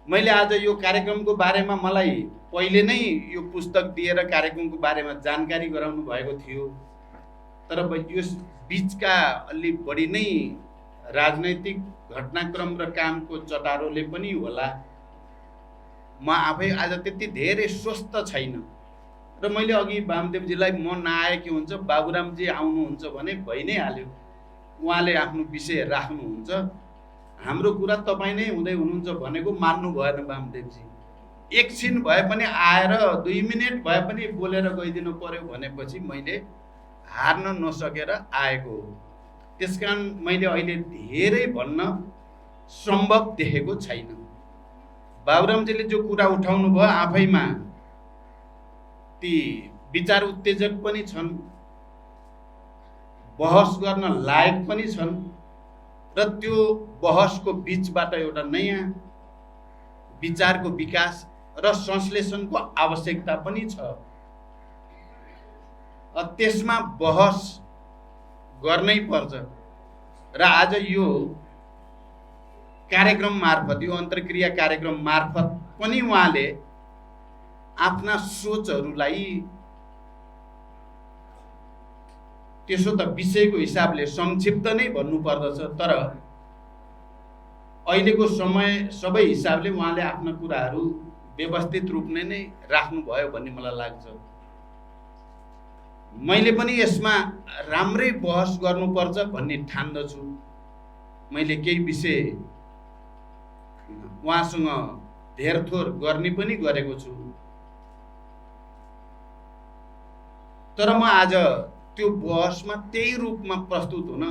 मैले आज यो कार्यक्रमको बारेमा मलाई पहिले नै यो पुस्तक दिएर कार्यक्रमको बारेमा जानकारी गराउनु भएको थियो, तर यो बीचका अलि बढी नै राजनैतिक घटनाक्रम र कामको चटारोले पनि होला म आफै आज त्यति धेरै स्वस्थ छैन। र मैले अघि वामदेवजीलाई म नआए के हुन्छ, बाबुरामजी आउनुहुन्छ भने भइ नै हाल्यो, उहाँले आफ्नो विषय राख्नुहुन्छ, हाम्रो कुरा तपाईँ नै हुँदै हुनुहुन्छ भनेको मान्नु भएन वामदेवजी। एकछिन भए पनि आएर 2 मिनेट भए पनि बोलेर गइदिनु पर्यो भनेपछि मैले हार्न नसकेर आएको हो। त्यसकारण मैले अहिले धेरै भन्न सम्भव देखेको छैन। बाबुरामजीले जो कुरा उठाउनु भयो आफैमा ती विचार उत्तेजक पनि छन्, बहस गर्न लायक पनि छन्, र त्यो बहसको बीचबाट एउटा नयाँ विचारको विकास र संश्लेषणको आवश्यकता पनि छ। त्यसमा बहस गर्नै पर्छ। र आज यो कार्यक्रम मार्फत, यो अन्तर्क्रिया कार्यक्रम मार्फत पनि उहाँले आफ्ना सोचहरूलाई त्यसो त विषयको हिसाबले संक्षिप्त नै भन्नुपर्दछ, तर अहिलेको समय सबै हिसाबले उहाँले आफ्ना कुराहरू व्यवस्थित रूपले नै राख्नुभयो भन्ने मलाई लाग्छ। मैले पनि यसमा राम्रै बहस गर्नुपर्छ भन्ने ठान्दछु। मैले केही विषय उहाँसँग धेरथोर गर्ने पनि गरेको छु, तर म आज त्यो बहसमा त्यही रूपमा प्रस्तुत हुन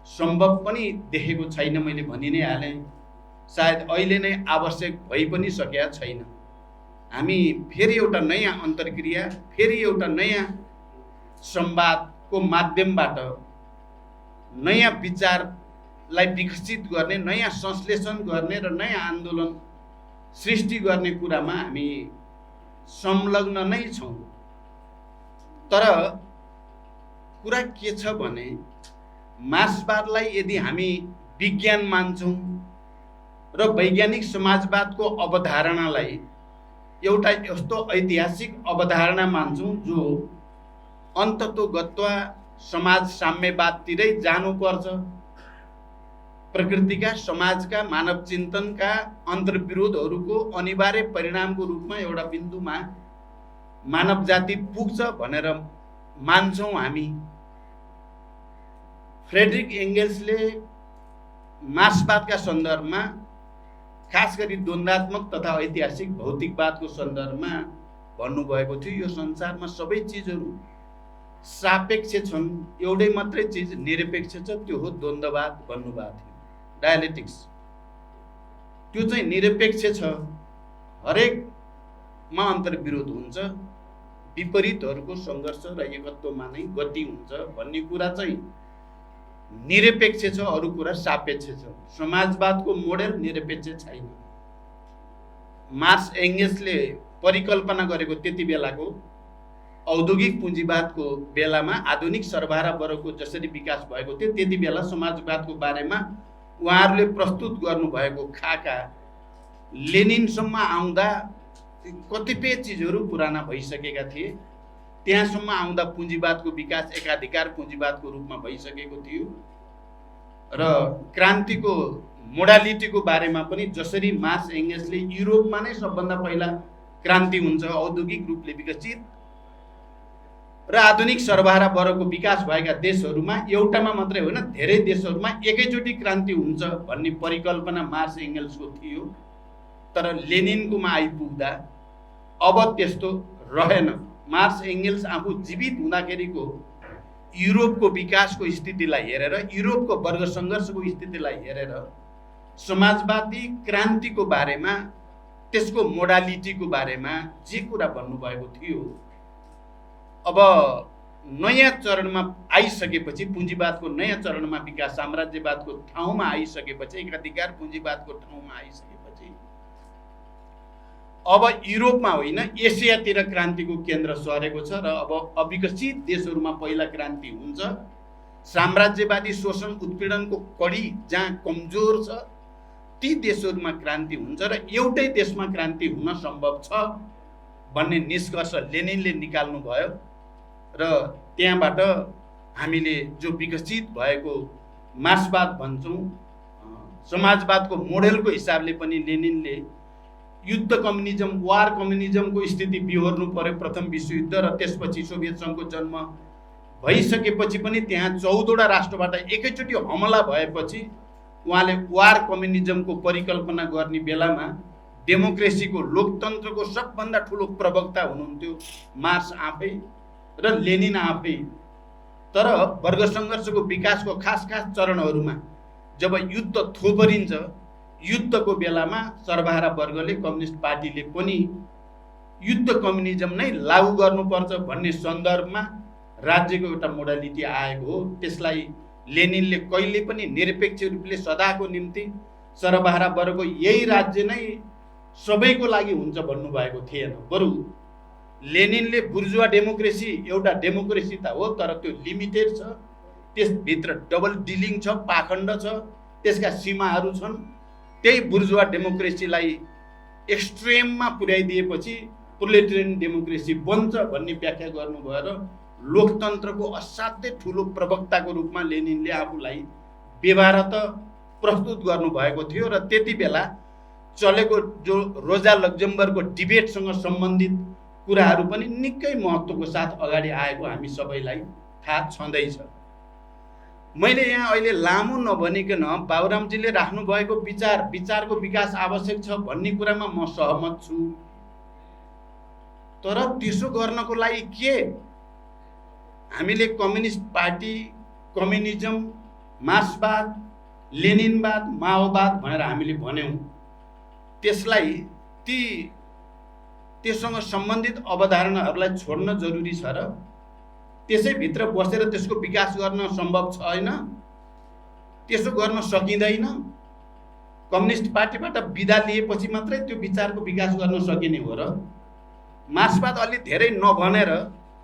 सम्भव पनि देखेको छैन। मैले भनि नै हालेँ, सायद अहिले नै आवश्यक भइ पनि सकेका छैन। हामी फेरि एउटा नयाँ अन्तर्क्रिया, फेरि एउटा नयाँ संवादको माध्यमबाट नयाँ विचारलाई विकसित गर्ने, नयाँ संश्लेषण गर्ने र नयाँ आन्दोलन सृष्टि गर्ने कुरामा हामी संलग्न नै छौँ। तर कुरा के छ भने, मार्क्सवादलाई यदि हामी विज्ञान मान्छौँ र वैज्ञानिक समाजवादको अवधारणालाई एउटा यस्तो ऐतिहासिक अवधारणा मान्छौँ जो अन्ततोगत्वा समाज साम्यवादतिरै जानुपर्छ, प्रकृतिका, समाजका, मानव चिन्तनका अन्तर्विरोधहरूको अनिवार्य परिणामको रूपमा एउटा बिन्दुमा मानव जाति पुग्छ भनेर मान्छौँ हामी। फ्रेडरिक एङ्गेल्सले मार्क्सवादका सन्दर्भमा, खास गरी द्वन्द्वात्मक तथा ऐतिहासिक भौतिकवादको सन्दर्भमा भन्नुभएको थियो, यो संसारमा सबै चिजहरू सापेक्ष छन्, एउटै मात्रै चिज निरपेक्ष छ, त्यो हो द्वन्द्ववाद भन्नुभएको थियो, डायलेक्टिक्स। त्यो चाहिँ निरपेक्ष छ, हरेकमा अन्तर्विरोध हुन्छ, विपरीतहरूको सङ्घर्ष र एकत्वमा नै गति हुन्छ भन्ने कुरा चाहिँ निरपेक्ष छ, अरू कुरा सापेक्ष छ। समाजवादको मोडेल निरपेक्ष छैन। मार्क्स एङ्गेल्सले परिकल्पना गरेको त्यति बेलाको औद्योगिक पुँजीवादको बेलामा आधुनिक सरबराह वर्गको जसरी विकास भएको थियो, त्यति बेला समाजवादको बारेमा उहाँहरूले प्रस्तुत गर्नुभएको खाका लेनिनसम्म आउँदा कतिपय चिजहरू पुराना भइसकेका थिए। त्यहाँसम्म आउँदा पुँजीवादको विकास एकाधिकार पुँजीवादको रूपमा भइसकेको थियो र क्रान्तिको मोडालिटीको बारेमा पनि जसरी मार्क्स एङ्गेल्सले युरोपमा नै सबभन्दा पहिला क्रान्ति हुन्छ औद्योगिक रूपले विकसित र आधुनिक सरबराह वर्गको विकास भएका देशहरूमा, एउटामा मात्रै होइन धेरै देशहरूमा एकैचोटि क्रान्ति हुन्छ भन्ने परिकल्पना मार्क्स एङ्गेल्सको थियो। तर लेनिनकोमा आइपुग्दा अब त्यस्तो रहेन। मार्क्स एङ्गेल्स आफू जीवित हुँदाखेरिको युरोपको विकासको स्थितिलाई हेरेर, युरोपको वर्ग सङ्घर्षको स्थितिलाई हेरेर समाजवादी क्रान्तिको बारेमा, त्यसको मोडालिटीको बारेमा जे कुरा भन्नुभएको थियो, अब नयाँ चरणमा आइसकेपछि, पुँजीवादको नयाँ चरणमा विकास साम्राज्यवादको ठाउँमा आइसकेपछि, एकाधिकार पुँजीवादको ठाउँमा आइसकेपछि अब युरोपमा होइन एसियातिर क्रान्तिको केन्द्र सरेको छ र अब अविकसित देशहरूमा पहिला क्रान्ति हुन्छ। साम्राज्यवादी शोषण उत्पीडनको कडी जहाँ कमजोर छ ती देशहरूमा क्रान्ति हुन्छ र एउटै देशमा क्रान्ति हुन सम्भव छ भन्ने निष्कर्ष लेनिनले निकाल्नु भयो र त्यहाँबाट हामीले जो विकसित भएको मार्क्सवाद भन्छौँ, समाजवादको मोडेलको हिसाबले पनि लेनिनले युद्ध कम्युनिजम, वार कम्युनिजमको स्थिति बिहोर्नु पर्यो प्रथम विश्वयुद्ध र त्यसपछि सोभियत सङ्घको जन्म भइसकेपछि पनि त्यहाँ 14वटा राष्ट्रबाट एकैचोटि हमला भएपछि उहाँले वार कम्युनिजमको परिकल्पना गर्ने बेलामा डेमोक्रेसीको, लोकतन्त्रको सबभन्दा ठुलो प्रवक्ता हुनुहुन्थ्यो मार्क्स आफै र लेनिन आफै। तर वर्ग सङ्घर्षको विकासको खास चरणहरूमा जब युद्ध थोपरिन्छ, युद्धको बेलामा सर्वहारा वर्गले, कम्युनिस्ट पार्टीले पनि युद्ध कम्युनिजम नै लागू गर्नुपर्छ भन्ने सन्दर्भमा राज्यको एउटा मोडालिटी आएको हो। त्यसलाई लेनिनले कहिले पनि निरपेक्ष रूपले सदाको निम्ति सर्वहारा वर्गको यही राज्य नै सबैको लागि हुन्छ भन्नुभएको थिएन। बरु लेनिनले बुर्जुवा डेमोक्रेसी एउटा डेमोक्रेसी त हो, तर त्यो लिमिटेड छ, त्यसभित्र डबल डिलिङ छ, पाखण्ड छ, त्यसका सीमाहरू छन्। त्यही बुर्जुवा डेमोक्रेसीलाई एक्सट्रिममा पुर्याइदिएपछि प्रोलेटेरियन डेमोक्रेसी बन्छ भन्ने व्याख्या गर्नुभयो र लोकतन्त्रको असाध्यै ठुलो प्रवक्ताको रूपमा लेनिनले आफूलाई व्यवहारत प्रस्तुत गर्नुभएको थियो। र त्यति बेला चलेको जो रोजा लक्जमबर्गको डिबेटसँग सम्बन्धित कुराहरू पनि निकै महत्त्वको साथ अगाडि आएको हामी सबैलाई थाहा छँदैछ। मैले यहाँ अहिले लामो नभनिकन बाबुरामजीले राख्नुभएको विचारको विकास आवश्यक छ भन्ने कुरामा म सहमत छु। तर त्यसो गर्नको लागि के हामीले कम्युनिस्ट पार्टी, कम्युनिजम, मार्क्सवाद, लेनिनवाद, माओवाद भनेर हामीले भन्यौँ, त्यसलाई त्यससँग सम्बन्धित अवधारणाहरूलाई छोड्न जरुरी छ र त्यसैभित्र बसेर त्यसको विकास गर्न सम्भव छैन? त्यसो गर्न सकिँदैन। कम्युनिस्ट पार्टीबाट बिदा लिएपछि मात्रै त्यो विचारको विकास गर्न सकिने हो र मार्क्सवाद अलि धेरै नभनेर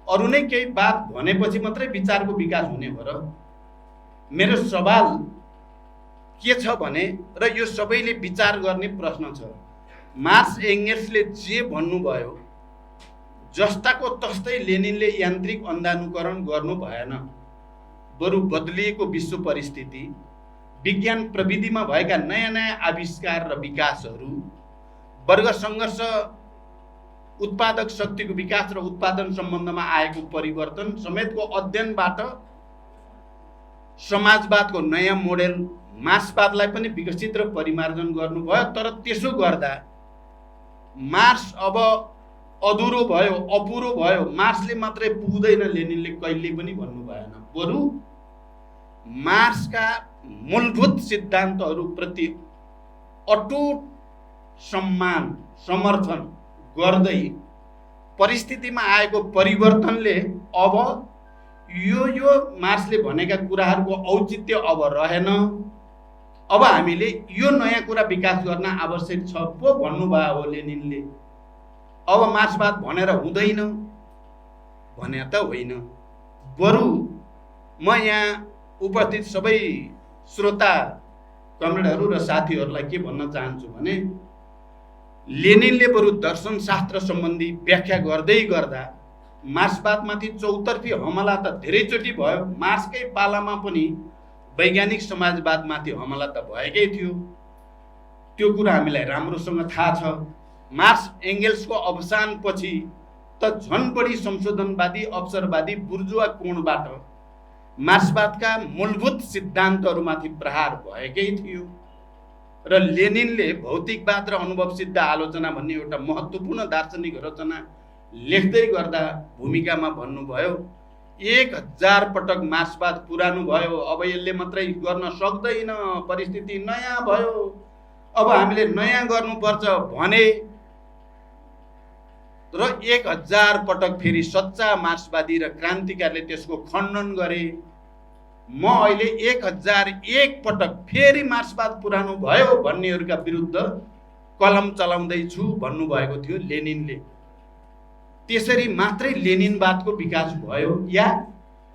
अरू नै केही बात भनेपछि मात्रै विचारको विकास हुने हो र? मेरो सवाल के छ भने, र यो सबैले विचार गर्ने प्रश्न छ, मार्क्स एङ्गेल्सले जे भन्नुभयो जस्ताको तस्तै लेनिनले यान्त्रिक अन्धानुकरण गर्नु भएन। बरु बदलिएको विश्व परिस्थिति, विज्ञान प्रविधिमा भएका नयाँ नयाँ आविष्कार र विकासहरू, वर्ग सङ्घर्ष, उत्पादक शक्तिको विकास र उत्पादन सम्बन्धमा आएको परिवर्तन समेतको अध्ययनबाट समाजवादको नयाँ मोडेल मार्क्सवादलाई पनि विकसित र परिमार्जन गर्नुभयो। तर त्यसो गर्दा मार्क्स अब अधुरो भयो, अपुरो भयो। मार्क्सले मात्रै पुग्दैन लेनिनले कहिले पनि भन्नु भएन। बरु मार्क्सका मूलभूत सिद्धान्तहरूप्रति अटुट सम्मान, समर्थन गर्दै परिस्थितिमा आएको परिवर्तनले अब यो मार्क्सले भनेका कुराहरूको औचित्य अब रहेन, अब हामीले यो नयाँ कुरा विकास गर्न आवश्यक छ पो भन्नुभयो हो लेनिनले। अब मार्क्सवाद भनेर हुँदैन भने त होइन। बरु म यहाँ उपस्थित सबै श्रोता कमरेडहरू र साथीहरूलाई के भन्न चाहन्छु भने, लेनिनले बरु दर्शनशास्त्र सम्बन्धी व्याख्या गर्दै गर्दा मार्क्सवादमाथि चौतर्फी हमला त धेरैचोटि भयो। मार्क्सकै पालामा पनि वैज्ञानिक समाजवादमाथि हमला त भएकै थियो, त्यो कुरा हामीलाई राम्रोसँग थाहा छ। मार्क्स एङ्गेल्सको अवसानपछि त झन् बढी संशोधनवादी, अवसरवादी, बुर्जुवा कोणबाट मार्क्सवादका मूलभूत सिद्धान्तहरूमाथि प्रहार भएकै थियो। र लेनिनले भौतिकवाद र अनुभव सिद्ध आलोचना भन्ने एउटा महत्त्वपूर्ण दार्शनिक रचना लेख्दै गर्दा भूमिकामा भन्नुभयो, 1000 पटक मार्क्सवाद पुरानो भयो, अब यसले मात्रै गर्न सक्दैन, परिस्थिति नयाँ भयो, अब हामीले नयाँ गर्नुपर्छ भने र 1000 पटक फेरि सच्चा मार्क्सवादी र क्रान्तिकारीले त्यसको खण्डन गरे। म अहिले 1001 पटक फेरि मार्क्सवाद पुरानो भयो भन्नेहरूका विरुद्ध कलम चलाउँदैछु भन्नुभएको थियो लेनिनले। त्यसरी मात्रै लेनिनवादको विकास भयो या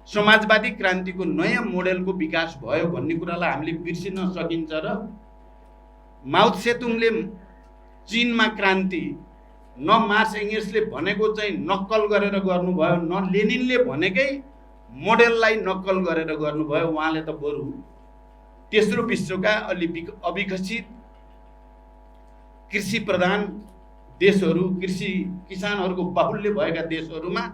समाजवादी क्रान्तिको नयाँ मोडेलको विकास भयो भन्ने कुरालाई हामीले बिर्सिन सकिन्छ र माओ त्से-तुङले चीनमा क्रान्ति न मार्क्स एङ्गल्सले भनेको चाहिँ नक्कल गरेर गर्नुभयो, न लेनिनले भनेकै मोडेललाई नक्कल गरेर गर्नुभयो। उहाँले त बरु तेस्रो विश्वका अलि अविकसित कृषि प्रधान देशहरू, कृषि किसानहरूको बाहुल्य भएका देशहरूमा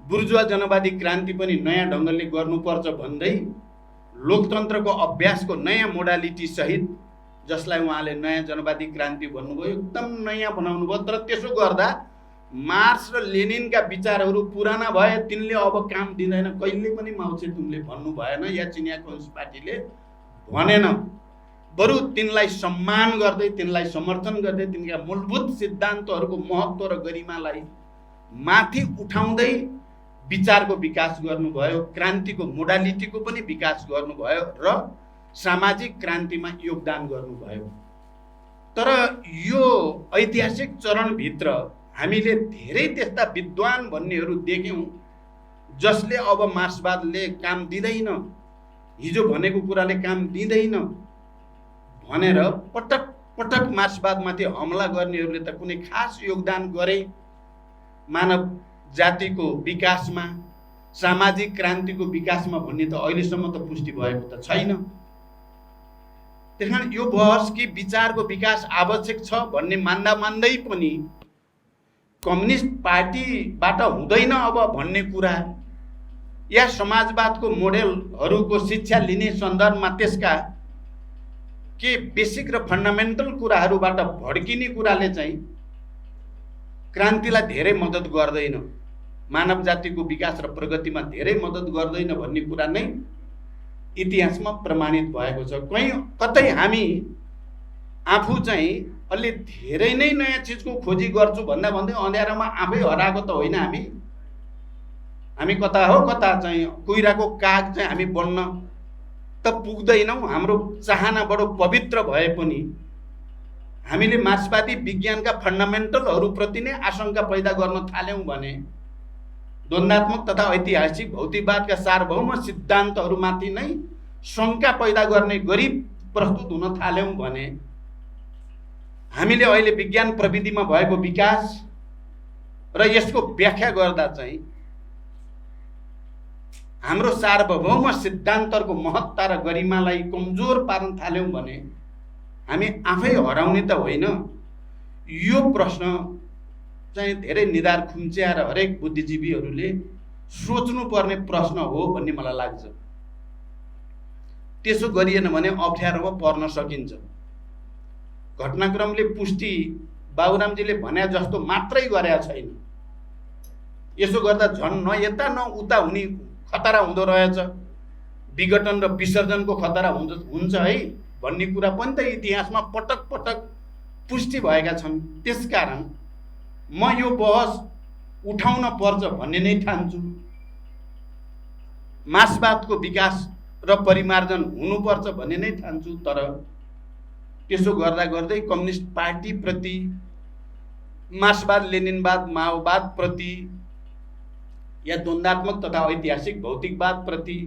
बुर्जुवा जनवादी क्रान्ति पनि नयाँ ढङ्गले गर्नुपर्छ भन्दै लोकतन्त्रको अभ्यासको नयाँ मोडालिटी सहित, जसलाई उहाँले नयाँ जनवादी क्रान्ति भन्नुभयो, एकदम नयाँ बनाउनु भयो। तर त्यसो गर्दा मार्क्स र लेनिनका विचारहरू पुराना भए, तिनले अब काम दिँदैन, कहिले पनि माओ त्से-तुङले भन्नु भएन या चिनिया कम्युनिस्ट पार्टीले भनेन। बरु तिनलाई सम्मान गर्दै, तिनलाई समर्थन गर्दै, तिनका मूलभूत सिद्धान्तहरूको महत्त्व र गरिमालाई माथि उठाउँदै विचारको विकास गर्नुभयो, क्रान्तिको मोडालिटीको पनि विकास गर्नुभयो र सामाजिक क्रान्तिमा योगदान गर्नुभयो। तर यो ऐतिहासिक चरणभित्र हामीले धेरै त्यस्ता विद्वान भन्नेहरू देख्यौँ जसले अब मार्क्सवादले काम दिँदैन, हिजो भनेको कुराले काम दिँदैन भनेर पटक पटक मार्क्सवादमाथि हमला गर्नेहरूले त कुनै खास योगदान गरे मानव जातिको विकासमा, सामाजिक क्रान्तिको विकासमा भन्ने त अहिलेसम्म त पुष्टि भएको त छैन। त्यसकारण यो बहस कि विचारको विकास आवश्यक छ भन्ने मान्दै पनि कम्युनिस्ट पार्टीबाट हुँदैन अब भन्ने कुरा या समाजवादको मोडेलहरूको शिक्षा लिने सन्दर्भमा त्यसका के बेसिक र फन्डामेन्टल कुराहरूबाट भड्किने कुराले चाहिँ क्रान्तिलाई धेरै मद्दत गर्दैन, मानव जातिको विकास र प्रगतिमा धेरै मद्दत गर्दैन भन्ने कुरा नै इतिहासमा प्रमाणित भएको छ। कतै हामी आफू चाहिँ अलि धेरै नै नयाँ चिजको खोजी गर्छु भन्दा भन्दै अँध्यारोमा आफै हराएको त होइन। हामी कता हो कता चाहिँ कुहिराको काग चाहिँ हामी बन्न त पुग्दैनौँ। हाम्रो चाहना बडो पवित्र भए पनि हामीले मार्क्सवादी विज्ञानका फन्डामेन्टलहरूप्रति नै आशंका पैदा गर्न थाल्यौँ भने, द्वन्द्वात्मक तथा ऐतिहासिक भौतिकवादका सार्वभौम सिद्धान्तहरूमाथि नै शङ्का पैदा गर्ने गरी प्रस्तुत हुन थाल्यौँ भने हामीले अहिले विज्ञान प्रविधिमा भएको विकास र यसको व्याख्या गर्दा चाहिँ हाम्रो सार्वभौम सिद्धान्तहरूको महत्ता र गरिमालाई कमजोर पार्न थाल्यौँ भने हामी आफै हराउने त होइन। यो प्रश्न चाहिँ धेरै निधार खुम्च्याएर हरेक बुद्धिजीवीहरूले सोच्नुपर्ने प्रश्न हो भन्ने मलाई लाग्छ। त्यसो गरिएन भने अप्ठ्यारोमा पर्न सकिन्छ। घटनाक्रमले पुष्टि बाबुरामजीले भने जस्तो मात्रै गरेका छैन। यसो गर्दा झन् न यता न उता हुने खतरा हुँदो रहेछ, विघटन र विसर्जनको खतरा हुन्छ है भन्ने कुरा पनि त इतिहासमा पटक पटक पुष्टि भएका छन्। त्यसकारण म यो बहस उठाउन पर्छ भन्ने नै ठान्छु। मार्क्सवादको विकास र परिमार्जन हुनुपर्छ भन्ने नै ठान्छु। तर त्यसो गर्दा गर्दै कम्युनिस्ट पार्टीप्रति, मार्क्सवाद लेनिनवाद माओवाद प्रति या द्वन्द्वात्मक तथा ऐतिहासिक भौतिकवादप्रति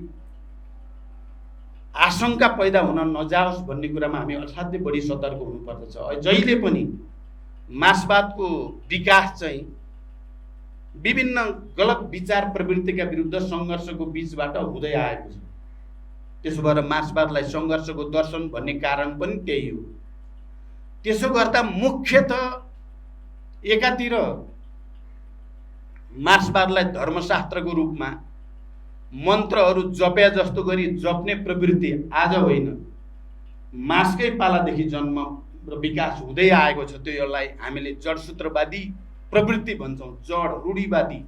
आशंका पैदा हुन नजाओस् भन्ने कुरामा हामी असाध्यै बढी सतर्क हुनुपर्दछ। जहिले पनि मार्क्सवादको विकास चाहिँ विभिन्न गलत विचार प्रवृत्तिका विरुद्ध सङ्घर्षको बीचबाट हुँदै आएको छ। त्यसो भएर मार्क्सवादलाई सङ्घर्षको दर्शन भन्ने कारण पनि त्यही हो। त्यसो गर्दा मुख्यतः एकातिर मार्क्सवादलाई धर्मशास्त्रको रूपमा मन्त्रहरू जप्या जस्तो गरी जप्ने प्रवृत्ति आज होइन, मार्क्सकै पालादेखि जन्म र विकास हुँदै आएको छ। त्यो यसलाई हामीले जडसूत्रवादी प्रवृत्ति भन्छौँ, जड रूढिवादी।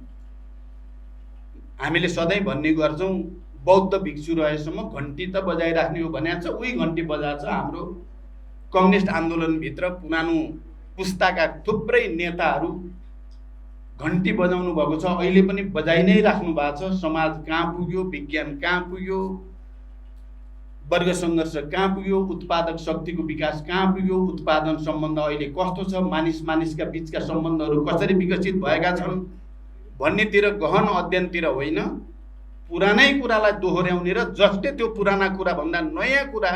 हामीले सधैँ भन्ने गर्छौँ बौद्ध भिक्षु रहेसम्म घन्टी त बजाइराख्ने हो भनेको छ। उही घन्टी बजाएको छ हाम्रो कम्युनिस्ट आन्दोलनभित्र पुरानो पुस्ताका थुप्रै नेताहरू घन्टी बजाउनु भएको छ, अहिले पनि बजाइ नै राख्नु भएको छ। समाज कहाँ पुग्यो, विज्ञान कहाँ पुग्यो, वर्ग सङ्घर्ष कहाँ पुग्यो, उत्पादक शक्तिको विकास कहाँ पुग्यो, उत्पादन सम्बन्ध अहिले कस्तो छ, मानिसका बिचका सम्बन्धहरू कसरी विकसित भएका छन् भन्नेतिर गहन अध्ययनतिर होइन, पुरानै कुरालाई दोहोऱ्याउने र जसले त्यो पुराना कुरा भन्दा नयाँ कुरा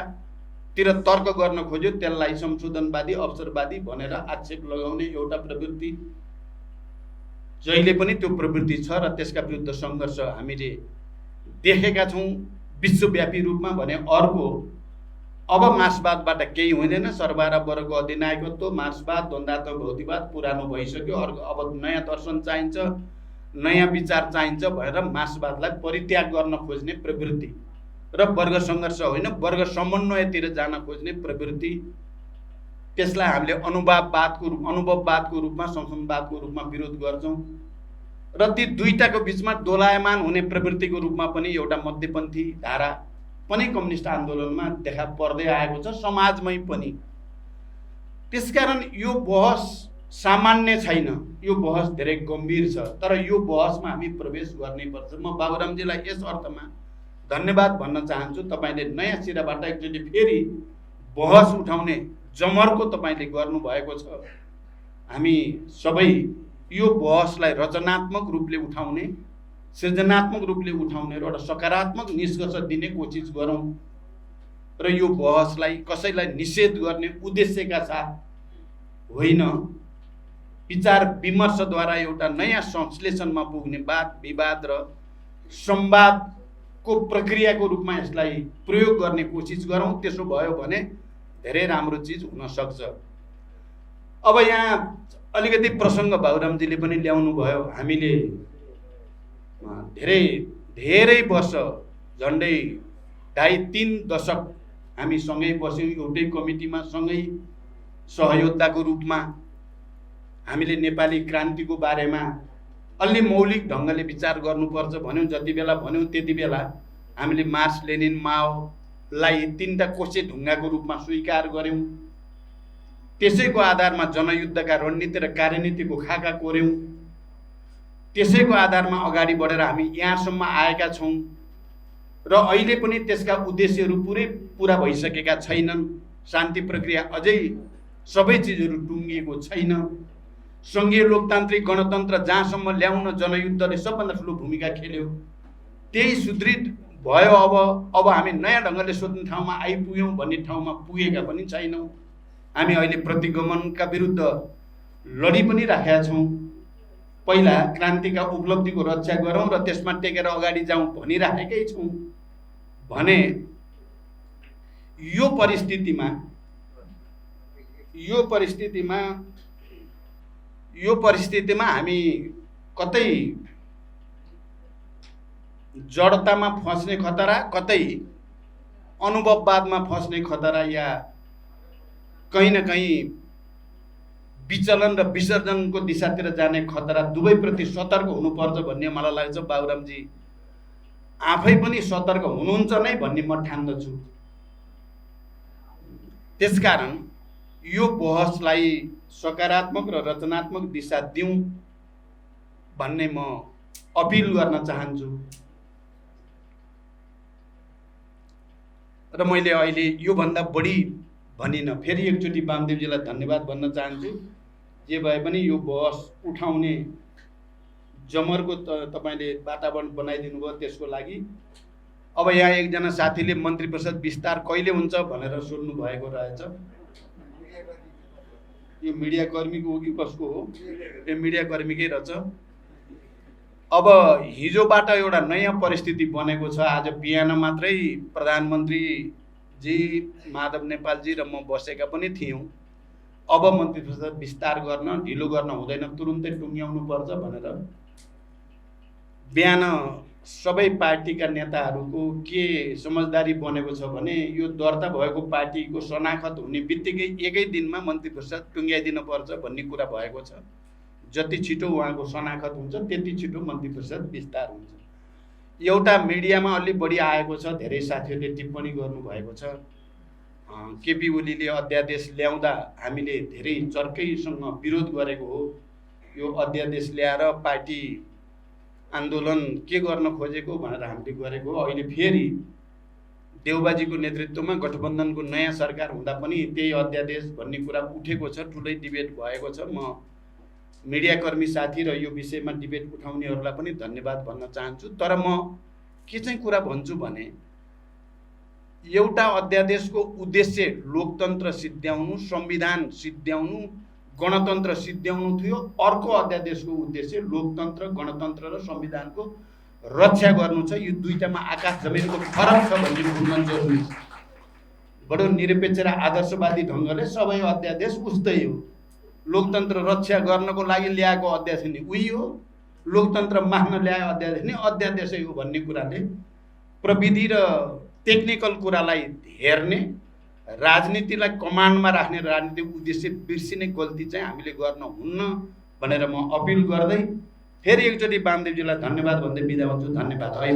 तिर तर्क गर्न खोज्यो, त्यसलाई संशोधनवादी अवसरवादी भनेर आक्षेप लगाउने एउटा प्रवृत्ति जहिले पनि त्यो प्रवृत्ति छ र त्यसका विरुद्ध सङ्घर्ष हामीले देखेका छौँ विश्वव्यापी रूपमा। भने अर्को अब मार्क्सवादबाट केही हुँदैन, सर्वहारा वर्गको अधिनायकत्व, मार्क्सवाद, द्वन्द्वात्मक भौतिकवाद पुरानो भइसक्यो, अब नयाँ दर्शन चाहिन्छ, नयाँ विचार चाहिन्छ भनेर मार्क्सवादलाई परित्याग गर्न खोज्ने प्रवृत्ति र वर्ग सङ्घर्ष होइन वर्ग समन्वयतिर जान खोज्ने प्रवृत्ति, त्यसलाई हामीले अनुभववादको रूपमा संशोधनवादको रूपमा विरोध गर्छौँ र ती दुईटाको बिचमा दोलायमान हुने प्रवृत्तिको रूपमा पनि एउटा मध्यपन्थी धारा पनि कम्युनिस्ट आन्दोलनमा देखा पर्दै आएको छ, समाजमै पनि। त्यसकारण यो बहस सामान्य छैन, यो बहस धेरै गम्भीर छ, तर यो बहसमा हामी प्रवेश गर्नैपर्छ। म बाबुरामजीलाई यस अर्थमा धन्यवाद भन्न चाहन्छु, तपाईँले नयाँ सिराबाट एकचोटि फेरि बहस उठाउने जमर्को तपाईँले गर्नुभएको छ। हामी सबै यो बहसलाई रचनात्मक रूपले उठाउने, सृजनात्मक रूपले उठाउने र एउटा सकारात्मक निष्कर्ष दिने कोसिस गरौँ र यो बहसलाई कसैलाई निषेध गर्ने उद्देश्यका साथ होइन, विचार विमर्शद्वारा एउटा नयाँ संश्लेषणमा पुग्ने वाद विवाद र संवादको प्रक्रियाको रूपमा यसलाई प्रयोग गर्ने कोसिस गरौँ। त्यसो भयो भने धेरै राम्रो चिज हुन सक्छ। अब यहाँ अलिकति प्रसङ्ग बाबुरामजीले पनि ल्याउनु भयो। हामीले धेरै वर्ष झन्डै 2.5-3 दशक हामी सँगै बस्यौँ, एउटै कमिटीमा सँगै सहयोद्धाको रूपमा। हामीले नेपाली क्रान्तिको बारेमा अलि मौलिक ढङ्गले विचार गर्नुपर्छ भन्यौँ, जति बेला भन्यौँ त्यति बेला हामीले मार्क्स लेनिन माओलाई 3टा कोसे ढुङ्गाको रूपमा स्वीकार गऱ्यौँ। त्यसैको आधारमा जनयुद्धका रणनीति र कार्यनीतिको खाका कोर्यौँ। त्यसैको आधारमा अगाडि बढेर हामी यहाँसम्म आएका छौँ र अहिले पनि त्यसका उद्देश्यहरू पुरा भइसकेका छैनन्। शान्ति प्रक्रिया अझै सबै चिजहरू टुङ्गिएको छैन। सङ्घीय लोकतान्त्रिक गणतन्त्र जहाँसम्म ल्याउन जनयुद्धले सबभन्दा ठुलो भूमिका खेल्यो, त्यही सुदृढ भयो। अब हामी नयाँ ढङ्गले सोध्ने ठाउँमा आइपुग्यौँ भन्ने ठाउँमा पुगेका पनि छैनौँ। हामी अहिले प्रतिगमनका विरुद्ध लडी पनि राखेका छौँ। पहिला क्रान्तिका उपलब्धिको रक्षा गरौँ र त्यसमा टेकेर अगाडि जाउँ भनिराखेकै छौँ भने यो परिस्थितिमा हामी कतै जडतामा फस्ने खतरा, कतै अनुभववादमा फस्ने खतरा, या कहीँ न कहीँ विचलन र विसर्जनको दिशातिर जाने खतरा, दुवैप्रति सतर्क हुनुपर्छ भन्ने मलाई लाग्छ। बाबुरामजी आफै पनि सतर्क हुनुहुन्छ नै भन्ने म ठान्दछु। त्यसकारण यो बहसलाई सकारात्मक र रचनात्मक दिशा दिउँ भन्ने म अपिल गर्न चाहन्छु। र मैले अहिले योभन्दा बढी भनिनँ। फेरि एकचोटि वामदेवजीलाई धन्यवाद भन्न चाहन्छु। जे भए पनि यो बहस उठाउने जमर्को तपाईँले वातावरण बनाइदिनु भयो, त्यसको लागि। अब यहाँ एकजना साथीले मन्त्री परिषद विस्तार कहिले हुन्छ भनेर सोध्नु भएको रहेछ। यो मिडियाकर्मीको हो कि कसको हो? यो मिडियाकर्मीकै रहेछ। अब हिजोबाट एउटा नयाँ परिस्थिति बनेको छ। आज बिहान मात्रै प्रधानमन्त्री जी, माधव नेपालजी र म बसेका पनि थियौँ। अब मन्त्री परिषद विस्तार गर्न ढिलो गर्न हुँदैन, तुरुन्तै टुङ्ग्याउनु पर्छ भनेर बिहान सबै पार्टीका नेताहरूको के समझदारी बनेको छ भने यो दर्ता भएको पार्टीको शनाखत हुने बित्तिकै एकै दिनमा मन्त्री परिषद टुङ्ग्याइदिनु पर्छ भन्ने कुरा भएको छ। जति छिटो उहाँको शनाखत हुन्छ त्यति छिटो मन्त्री परिषद विस्तार हुन्छ। एउटा मिडियामा अलि बढी आएको छ, धेरै साथीहरूले टिप्पणी गर्नुभएको छ। केपी ओलीले अध्यादेश ल्याउँदा हामीले धेरै चर्कैसँग विरोध गरेको हो। यो अध्यादेश ल्याएर पार्टी आन्दोलन के गर्न खोजेको भनेर हामीले गरेको हो। अहिले फेरि देउबाजीको नेतृत्वमा गठबन्धनको नयाँ सरकार हुँदा पनि त्यही अध्यादेश भन्ने कुरा उठेको छ, ठुलै डिबेट भएको छ। म मिडियाकर्मी साथी र यो विषयमा डिबेट उठाउनेहरूलाई पनि धन्यवाद भन्न चाहन्छु। तर म के चाहिँ कुरा भन्छु भने एउटा अध्यादेशको उद्देश्य लोकतन्त्र सिद्ध्याउनु, संविधान सिद्ध्याउनु, गणतन्त्र सिद्ध्याउनु थियो। अर्को अध्यादेशको उद्देश्य लोकतन्त्र, गणतन्त्र र संविधानको रक्षा गर्नु छ। यो दुईटामा आकाश जमिनको फरक छ भन्ने बुझ्न जरुरी छ। बडो निरपेक्ष र आदर्शवादी ढङ्गले सबै अध्यादेश उस्तै हो। लोकतन्त्र रक्षा गर्नको लागि ल्याएको अध्यादेश नि उही हो, लोकतन्त्र माग्न ल्याएको अध्यादेश नि अध्यादेशै हो भन्ने कुराले प्रविधि र टेक्निकल कुरालाई हेर्ने, राजनीतिलाई कमान्डमा राख्ने राजनीतिक उद्देश्य बिर्सिने गल्ती चाहिँ हामीले गर्न हुन्न भनेर म अपिल गर्दै फेरि एकचोटि वामदेवजीलाई धन्यवाद भन्दै बिदा हुन्छु। धन्यवाद है।